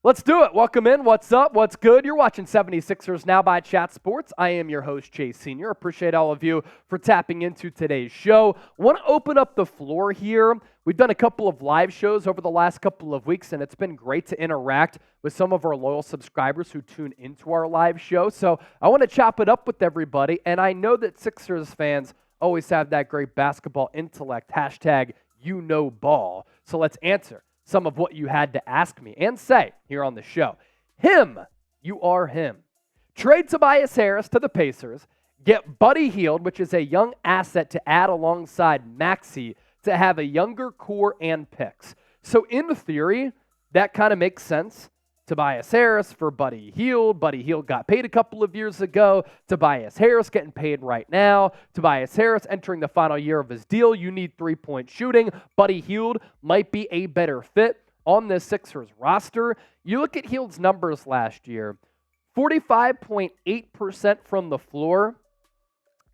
Let's do it. Welcome in. What's up? What's good? You're watching 76ers Now by Chat Sports. I am your host, Chase Sr. Appreciate all of you for tapping into today's show. Want to open up the floor here. We've done a couple of live shows over the last couple of weeks, and it's been great to interact with some of our loyal subscribers who tune into our live show. So I want to chop it up with everybody, and I know that Sixers fans always have that great basketball intellect, hashtag you know ball. So let's answer some of what you had to ask me and say here on the show. You are him. Trade Tobias Harris to the Pacers. Get Buddy Hield, which is a young asset to add alongside Maxey to have a younger core and picks. So in theory, that kind of makes sense. Tobias Harris for Buddy Hield. Buddy Hield got paid a couple of years ago. Tobias Harris getting paid right now. Tobias Harris entering the final year of his deal. You need three-point shooting. Buddy Hield might be a better fit on this Sixers roster. You look at Hield's numbers last year, 45.8% from the floor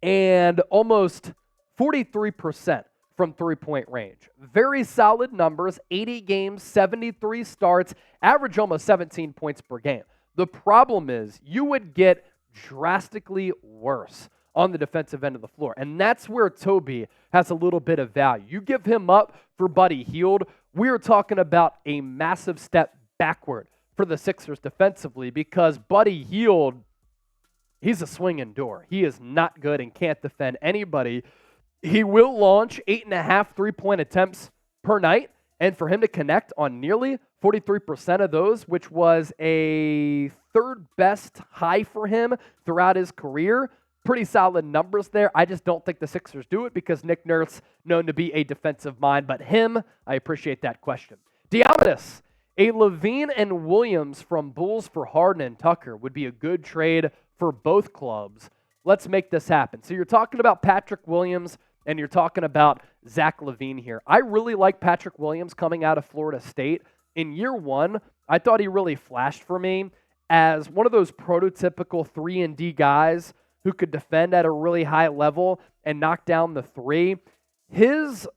and almost 43% from three-point range. Very solid numbers, 80 games, 73 starts, average almost 17 points per game. The problem is you would get drastically worse on the defensive end of the floor, and that's where Toby has a little bit of value. You give him up for Buddy Hield, we're talking about a massive step backward for the Sixers defensively because Buddy Hield, he's a swinging door. He is not good and can't defend anybody. He will launch 8.5 three-point attempts per night, and for him to connect on nearly 43% of those, which was a third-best high for him throughout his career, pretty solid numbers there. I just don't think the Sixers do it because Nick Nurse, known to be a defensive mind, but him, I appreciate that question. Diamedes, a Lavine and Williams from Bulls for Harden and Tucker would be a good trade for both clubs. Let's make this happen. So you're talking about Patrick Williams and you're talking about Zach Lavine here. I really like Patrick Williams coming out of Florida State. In year one, I thought he really flashed for me as one of those prototypical 3-and-D guys who could defend at a really high level and knock down the three. His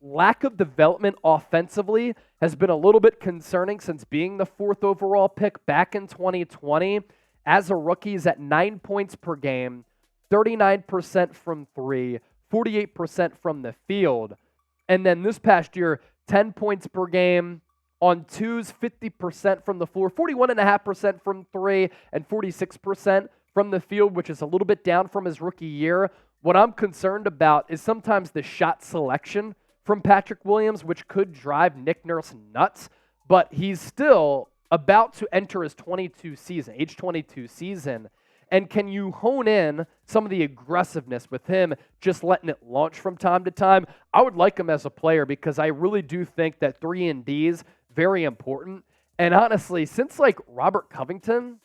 lack of development offensively has been a little bit concerning since being the 4th overall pick back in 2020. As a rookie, he's at 9 points per game, 39% from three, 48% from the field. And then this past year, 10 points per game on twos, 50% from the floor, 41.5% from three, and 46% from the field, which is a little bit down from his rookie year. What I'm concerned about is sometimes the shot selection from Patrick Williams, which could drive Nick Nurse nuts, but he's still about to enter his age 22 season. And can you hone in some of the aggressiveness with him just letting it launch from time to time? I would like him as a player because I really do think that 3-and-D's very important. And honestly, since like Robert Covington,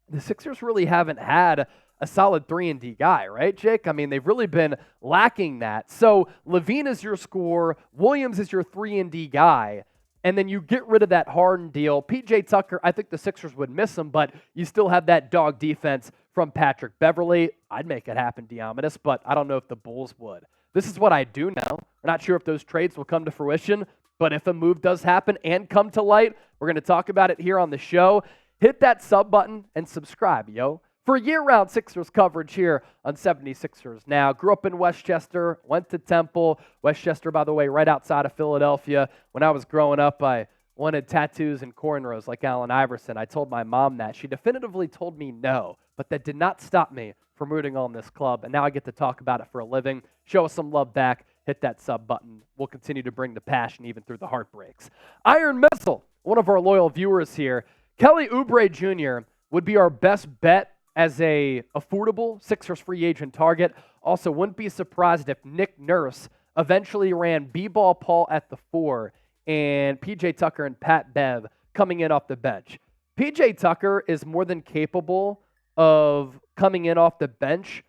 the Sixers really haven't had a solid 3-and-D guy, right, Jake? I mean, they've really been lacking that. So Lavine is your scorer, Williams is your 3-and-D guy, and then you get rid of that Harden deal. P.J. Tucker, I think the Sixers would miss him, but you still have that dog defense from Patrick Beverley. I'd make it happen, Diamedes, but I don't know if the Bulls would. This is what I do know. We're not sure if those trades will come to fruition, but if a move does happen and come to light, we're going to talk about it here on the show. Hit that sub button and subscribe, yo. For year-round Sixers coverage here on 76ers Now. Grew up in Westchester, went to Temple. Westchester, by the way, right outside of Philadelphia. When I was growing up, I wanted tattoos and cornrows like Allen Iverson. I told my mom that. She definitively told me no, but that did not stop me from rooting on this club. And now I get to talk about it for a living. Show us some love back. Hit that sub button. We'll continue to bring the passion even through the heartbreaks. Iron Missile, one of our loyal viewers here. Kelly Oubre Jr. would be our best bet as a affordable Sixers free agent target. Also, wouldn't be surprised if Nick Nurse eventually ran B-Ball Paul at the 4 and P.J. Tucker and Pat Bev coming in off the bench. P.J. Tucker is more than capable of coming in off the bench,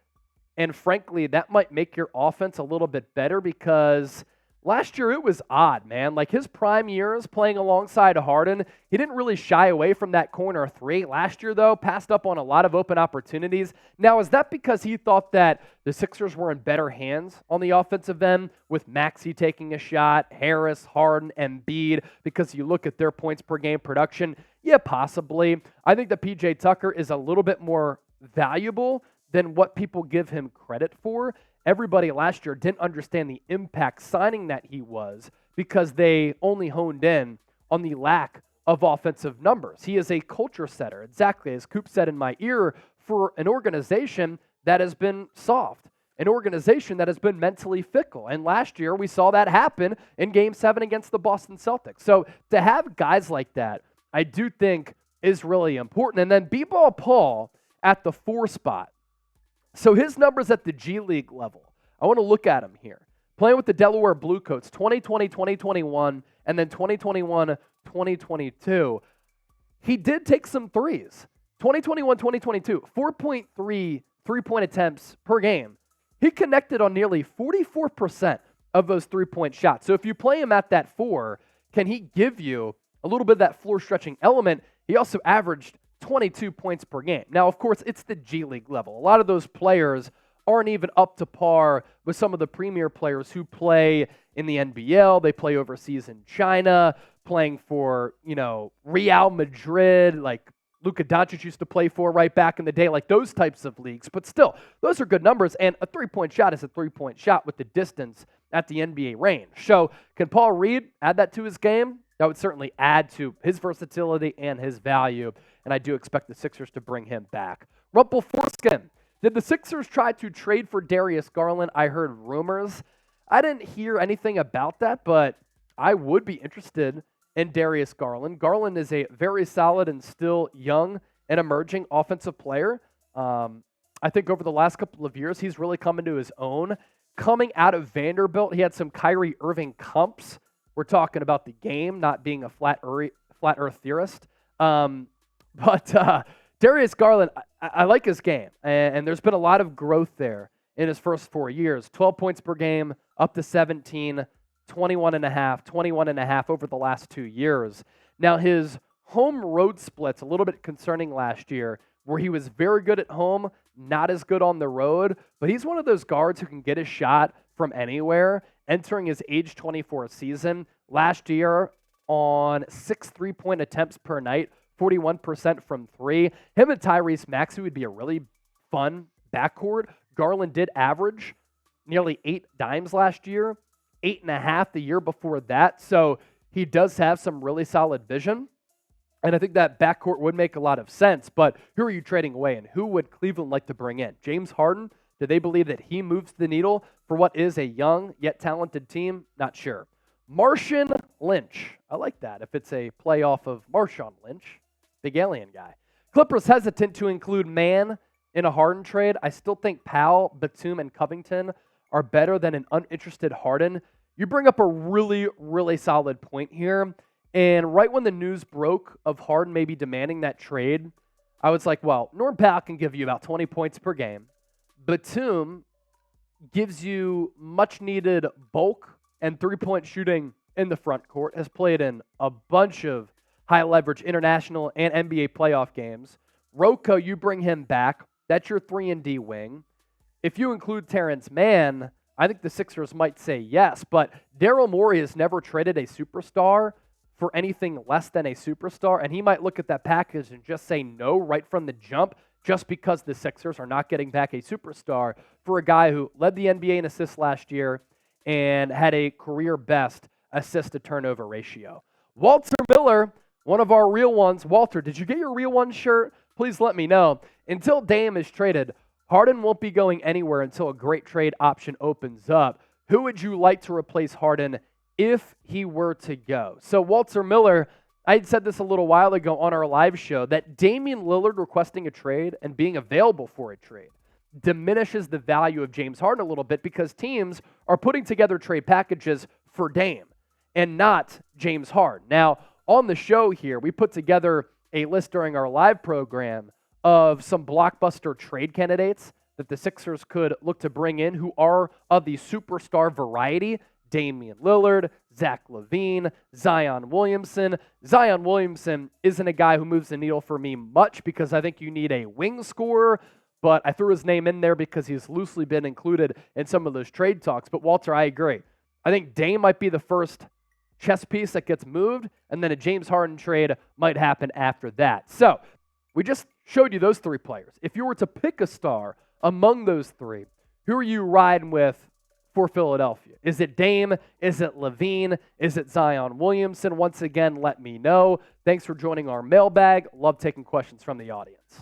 and frankly, that might make your offense a little bit better because last year it was odd, man. Like his prime years playing alongside Harden, he didn't really shy away from that corner three. Last year, though, passed up on a lot of open opportunities. Now, is that because he thought that the Sixers were in better hands on the offensive end with Maxey taking a shot, Harris, Harden, Embiid? Because you look at their points per game production, Yeah, possibly. I think that PJ Tucker is a little bit more valuable than what people give him credit for. Everybody last year didn't understand the impact signing that he was because they only honed in on the lack of offensive numbers. He is a culture setter, exactly as Coop said in my ear, for an organization that has been soft, an organization that has been mentally fickle. And last year, we saw that happen in Game 7 against the Boston Celtics. So to have guys like that, I do think is really important. And then B-Ball Paul at the 4 spot. So his numbers at the G League level, I want to look at him here. Playing with the Delaware Bluecoats, 2020, 2021, and then 2021, 2022. He did take some threes. 2021, 2022, 4.3 three-point attempts per game. He connected on nearly 44% of those three-point shots. So if you play him at that 4, can he give you a little bit of that floor stretching element? He also averaged 22 points per game. Now, of course, it's the G League level. A lot of those players aren't even up to par with some of the premier players who play in the NBL. They play overseas in China, playing for, Real Madrid, like Luka Doncic used to play for right back in the day, like those types of leagues. But still, those are good numbers, and a three-point shot is a three-point shot with the distance at the NBA range. So can Paul Reed add that to his game? That would certainly add to his versatility and his value, and I do expect the Sixers to bring him back. Rumple Foreskin. Did the Sixers try to trade for Darius Garland? I heard rumors. I didn't hear anything about that, but I would be interested in Darius Garland. Garland is a very solid and still young and emerging offensive player. I think over the last couple of years, he's really come into his own. Coming out of Vanderbilt, he had some Kyrie Irving comps. We're talking about the game, not being a flat earth theorist. But Darius Garland, I like his game, and there's been a lot of growth there in his first 4 years. 12 points per game, up to 17, 21.5 over the last 2 years. Now, his home-road split's a little bit concerning last year, where he was very good at home, not as good on the road, but he's one of those guards who can get a shot from anywhere. Entering his age 24 season, last year on 6 3-point attempts per night, 41% from 3. Him and Tyrese Maxey would be a really fun backcourt. Garland did average nearly 8 dimes last year, 8.5 the year before that. So he does have some really solid vision. And I think that backcourt would make a lot of sense. But who are you trading away, and who would Cleveland like to bring in? James Harden? Do they believe that he moves the needle for what is a young yet talented team? Not sure. Martian Lynch. I like that. If it's a playoff of Marshawn Lynch, big alien guy. Clippers hesitant to include Mann in a Harden trade. I still think Powell, Batum, and Covington are better than an uninterested Harden. You bring up a really, really solid point here. And right when the news broke of Harden maybe demanding that trade, I was like, well, Norm Powell can give you about 20 points per game. Batum gives you much-needed bulk and three-point shooting in the front court, has played in a bunch of high-leverage international and NBA playoff games. Rocco, you bring him back. That's your 3-and-D wing. If you include Terrence Mann, I think the Sixers might say yes, but Daryl Morey has never traded a superstar for anything less than a superstar, and he might look at that package and just say no right from the jump, just because the Sixers are not getting back a superstar for a guy who led the NBA in assists last year and had a career-best assist-to-turnover ratio. Walter Miller, one of our real ones. Walter, did you get your real one shirt? Please let me know. Until Dame is traded, Harden won't be going anywhere until a great trade option opens up. Who would you like to replace Harden if he were to go? So Walter Miller, I had said this a little while ago on our live show, that Damian Lillard requesting a trade and being available for a trade diminishes the value of James Harden a little bit, because teams are putting together trade packages for Dame and not James Harden. Now, on the show here, we put together a list during our live program of some blockbuster trade candidates that the Sixers could look to bring in who are of the superstar variety. Damian Lillard, Zach Lavine, Zion Williamson. Zion Williamson isn't a guy who moves the needle for me much, because I think you need a wing scorer, but I threw his name in there because he's loosely been included in some of those trade talks. But Walter, I agree. I think Dame might be the first chess piece that gets moved, and then a James Harden trade might happen after that. So we just showed you those 3 players. If you were to pick a star among those 3, who are you riding with for Philadelphia? Is it Dame? Is it Lavine? Is it Zion Williamson? Once again, let me know. Thanks for joining our mailbag. Love taking questions from the audience.